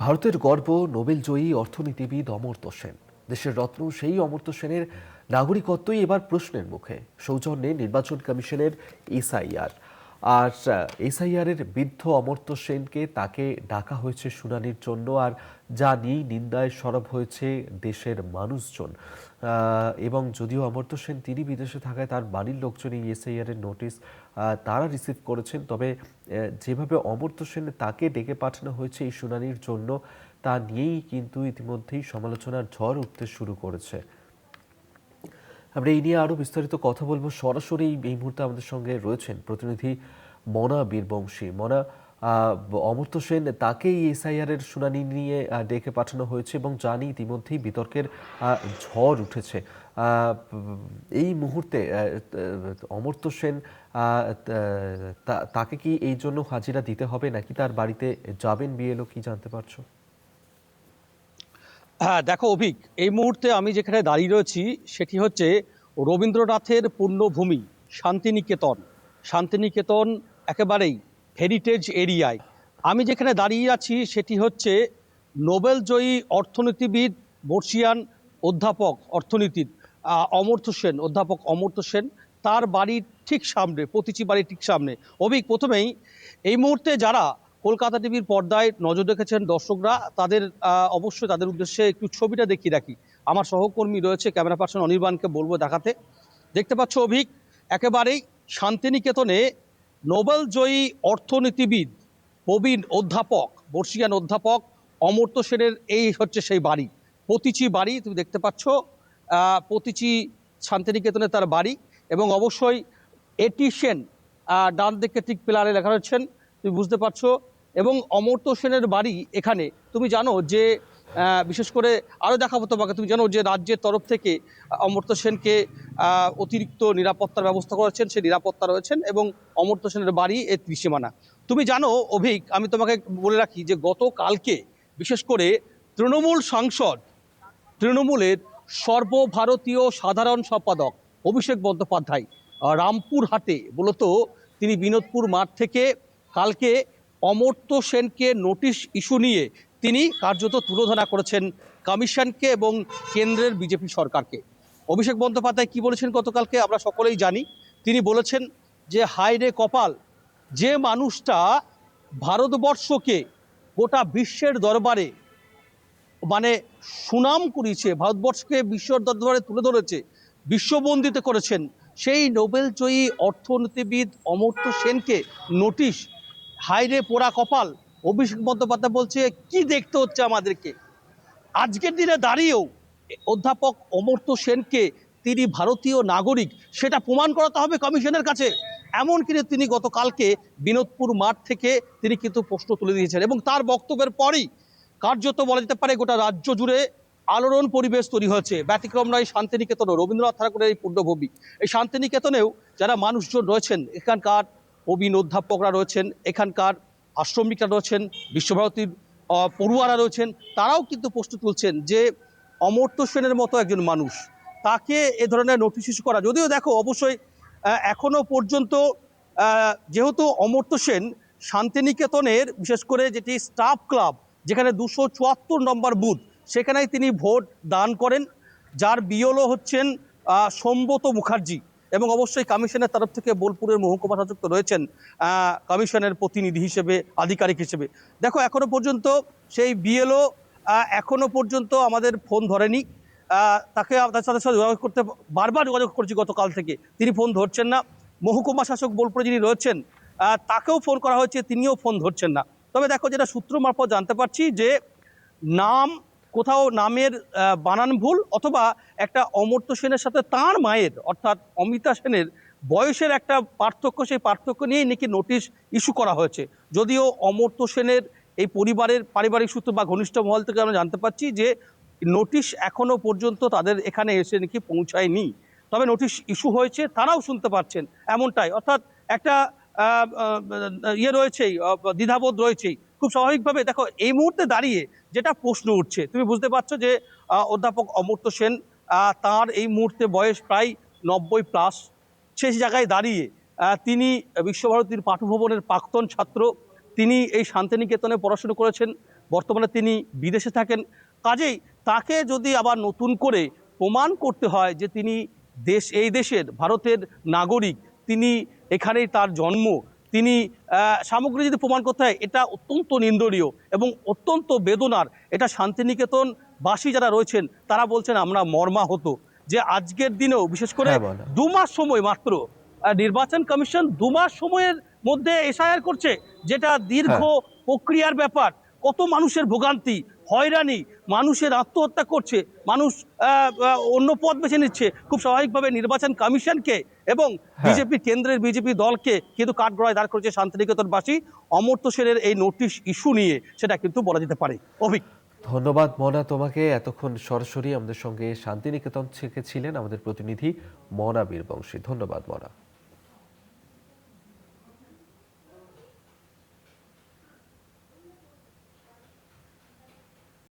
ভারতের গর্ব নোবেল জয়ী অর্থনীতিবিদ অমর্ত্য সেন। দেশের রত্ন সেই অমর্ত্য সেনের নাগরিকত্বই এবার প্রশ্নের মুখে। সৌজন্যে নির্বাচন কমিশনের এসআইআর আর এসআইআর এর বিদ্ধ অমর্ত্য সেনকে তাকে ডাকা হয়েছে শুনানির জন্য। আর যা নিয়েই নিন্দায় সরব হয়েছে দেশের মানুষজন। এবং যদিও অমর্ত্য সেন তিনি বিদেশে থাকায় তার বাড়ির লোকজন এই এসআইআর এর নোটিশ তারা রিসিভ করেছেন, তবে যেভাবে অমর্ত্য সেন তাকে ডেকে পাঠানো হয়েছে এই শুনানির জন্য তা নিয়েই কিন্তু ইতিমধ্যেই সমালোচনার ঝড় উঠতে শুরু করেছে। আমরা এই নিয়ে আরো বিস্তারিত কথা বলবো। সরাসরি এই মুহূর্তে আমাদের সঙ্গে রয়েছেন প্রতিনিধি মনা বীরবংশী। মনা, অমর্ত্য সেন তাকেই এসআইআর এর শুনানি নিয়ে ডেকে পাঠানো হয়েছে এবং জানি ইতিমধ্যেই বিতর্কের ঝড় উঠেছে। এই মুহূর্তে অমর্ত্য সেন তাকে কি এই জন্য হাজিরা দিতে হবে নাকি তার বাড়িতে যাবেন বিএলও, কি জানতে পারছো? হ্যাঁ, দেখো অভিক, এই মুহূর্তে আমি যেখানে দাঁড়িয়ে রয়েছি সেটি হচ্ছে রবীন্দ্রনাথের পুণ্যভূমি শান্তিনিকেতন। শান্তিনিকেতন একেবারেই হেরিটেজ এরিয়ায় আমি যেখানে দাঁড়িয়ে আছি সেটি হচ্ছে নোবেল জয়ী অর্থনীতিবিদ, বর্ষিয়ান অধ্যাপক অর্থনীতির অধ্যাপক অমর্ত্য সেন, তার বাড়ির ঠিক সামনে, প্রতিচি বাড়ির ঠিক সামনে। অভিক, প্রথমেই এই মুহূর্তে যারা কলকাতা টিভির পর্দায় নজর রেখেছেন দর্শকরা, তাদের অবশ্যই তাদের উদ্দেশ্যে একটু ছবিটা দেখিয়ে রাখি। আমার সহকর্মী রয়েছে, ক্যামেরা পার্সন অনির্বাণকে বলবো দেখাতে। দেখতে পাচ্ছ অভিক, একেবারেই শান্তিনিকেতনে নোবেল জয়ী অর্থনীতিবিদ, প্রবীণ অধ্যাপক, বর্ষিয়ান অধ্যাপক অমর্ত্য সেনের এই হচ্ছে সেই বাড়ি, প্রতিচি বাড়ি। তুমি দেখতে পাচ্ছ প্রতিচি শান্তিনিকেতনে তার বাড়ি। এবং অবশ্যই এটি সেন ডান দিকে ঠিক পিলারে লেখা রয়েছেন, তুমি বুঝতে পারছো। এবং অমর্ত্য সেনের বাড়ি এখানে। তুমি জানো যে বিশেষ করে আরও দেখাবো তোমাকে, তুমি জানো যে রাজ্যের তরফ থেকে অমর্ত্য সেনকে অতিরিক্ত নিরাপত্তার ব্যবস্থা করেছেন, সে নিরাপত্তা রয়েছেন এবং অমর্ত্য সেনের বাড়ি এর ত্রিসীমানা। তুমি জানো অভিক, আমি তোমাকে বলে রাখি যে গতকালকে বিশেষ করে তৃণমূল সাংসদ, তৃণমূলের সর্বভারতীয় সাধারণ সম্পাদক অভিষেক বন্দ্যোপাধ্যায় রামপুরহাটে, মূলত তিনি বিনোদপুর মাঠ থেকে কালকে অমর্ত্য সেনকে নোটিশ ইস্যু নিয়ে তিনি কার্যত তুলোধনা করেছেন কমিশনকে এবং কেন্দ্রের বিজেপি সরকারকে। অভিষেক বন্দ্যোপাধ্যায় কি বলেছেন গতকালকে আমরা সকলেই জানি। তিনি বলেছেন যে হায় রে কপাল, যে মানুষটা ভারতবর্ষকে গোটা বিশ্বের দরবারে মানে সুনাম করিয়েছে, ভারতবর্ষকে বিশ্বর দরবারে তুলে ধরেছে, বিশ্ববন্দিত করেছেন, সেই নোবেল জয়ী অর্থনীতিবিদ অমর্ত্য সেনকে নোটিশ। হায়রে পোড়া কপাল। অভিষেক বন্দ্যোপাধ্যায় বলছে কি দেখতে হচ্ছে আমাদেরকে। আজকের দিনে দাঁড়িয়েও অধ্যাপক অমর্ত্য সেনকে তিনি ভারতীয় নাগরিক সেটা প্রমাণ করাতে হবে কমিশনের কাছে। এমন কিন্তু তিনি গতকালকে বিনোদপুর মাঠ থেকে তিনি কিন্তু প্রশ্ন তুলে দিয়েছেন এবং তার বক্তব্যের পরই কার্যত বলা যেতে পারে গোটা রাজ্য জুড়ে আলোড়ন পরিবেশ তৈরি হয়েছে। ব্যতিক্রম নয় শান্তিনিকেতনও, রবীন্দ্রনাথ ঠাকুরের এই পুণ্যভূমি। এই শান্তিনিকেতনেও যারা মানুষজন রয়েছেন, এখানকার প্রবীণ অধ্যাপকরা রয়েছেন, এখানকার আশ্রমিকরা রয়েছেন, বিশ্বভারতীর পড়ুয়ারা রয়েছেন, তারাও কিন্তু প্রশ্ন তুলছেন যে অমর্ত্য সেনের মতো একজন মানুষ, তাকে এ ধরনের নোটিশ ইস্যু করা। যদিও দেখো অবশ্যই এখনো পর্যন্ত যেহেতু অমর্ত্য সেন শান্তিনিকেতনের বিশেষ করে যেটি স্টাফ ক্লাব, যেখানে 274 নম্বর বুথ, সেখানেই তিনি ভোট দান করেন, যার বিএলও হচ্ছেন সম্ব্রত মুখার্জি। এবং অবশ্যই কমিশনের তরফ থেকে বোলপুরের মহকুমা শাসক তো রয়েছেন কমিশনের প্রতিনিধি হিসেবে, আধিকারিক হিসেবে। দেখো এখনো পর্যন্ত সেই বিএলও এখনো পর্যন্ত আমাদের ফোন ধরেনি। তাকে তার সাথে সাথে যোগাযোগ করতে বারবার যোগাযোগ করছি গতকাল থেকে, তিনি ফোন ধরছেন না। মহকুমা শাসক বোলপুরে যিনি রয়েছেন তাকেও ফোন করা হয়েছে, তিনিও ফোন ধরছেন না। তবে দেখো যেটা সূত্র মারফত জানতে পারছি যে নাম, কোথাও নামের বানান ভুল, অথবা একটা অমর্ত্য সেনের সাথে তাঁর মায়ের অর্থাৎ অমিতা সেনের বয়সের একটা পার্থক্য, সেই পার্থক্য নিয়েই নাকি নোটিশ ইস্যু করা হয়েছে। যদিও অমর্ত্য সেনের এই পরিবারের পারিবারিক সূত্র বা ঘনিষ্ঠ মহল থেকে আমরা জানতে পারছি যে নোটিশ এখনো পর্যন্ত তাদের এখানে এসে নাকি পৌঁছায়নি। তবে নোটিশ ইস্যু হয়েছে, তারাও শুনতে পাচ্ছেন এমনটাই। অর্থাৎ একটা ইয়ে রয়েছেই, দ্বিধাবোধ রয়েছেই খুব স্বাভাবিকভাবে। দেখো এই মুহূর্তে দাঁড়িয়ে যেটা প্রশ্ন উঠছে, তুমি বুঝতে পারছো যে অধ্যাপক অমর্ত্য সেন, তার এই মুহূর্তে বয়স প্রায় 90+। সেই জায়গায় দাঁড়িয়ে তিনি বিশ্বভারতীর পাঠভবনের প্রাক্তন ছাত্র, তিনি এই শান্তিনিকেতনে পড়াশুনো করেছেন, বর্তমানে তিনি বিদেশে থাকেন। কাজেই তাকে যদি আবার নতুন করে প্রমাণ করতে হয় যে তিনি এই দেশের ভারতের নাগরিক, তিনি এখানেই তার জন্ম, তিনি সামগ্রী যদি প্রমাণ করতে হয়, এটা অত্যন্ত নিন্দনীয় এবং অত্যন্ত বেদনার। এটা শান্তিনিকেতনবাসী যারা রয়েছেন তারা বলছেন আমরা মর্মাহত যে আজকের দিনেও, বিশেষ করে হ্যাঁ বলো। 2 মাস সময় মাত্র, নির্বাচন কমিশন 2 মাস সময়ের মধ্যে এসআইআর করছে, যেটা দীর্ঘ হ্যাঁ। প্রক্রিয়ার ব্যাপার। কত মানুষের ভোগান্তি, হয়রানি, মানুষের আত্মহত্যা করছে, মানুষ অন্য পথ বেছে নিচ্ছে। খুব স্বাভাবিকভাবে নির্বাচন কমিশনকে এবং হ্যাঁ, কেন্দ্রের বিজেপি দলকে কিন্তু কাঠগড়ায় দাঁড় করেছে শান্তিনিকেতনবাসী অমর্ত্য সেনের এই নোটিশ ইস্যু নিয়ে, সেটা কিন্তু বলা যেতে পারে। অভিক। ধন্যবাদ মনা তোমাকে। এতক্ষণ সরাসরি আমাদের সঙ্গে শান্তিনিকেতন থেকে ছিলেন আমাদের প্রতিনিধি মনা বীরবংশী। ধন্যবাদ মনা।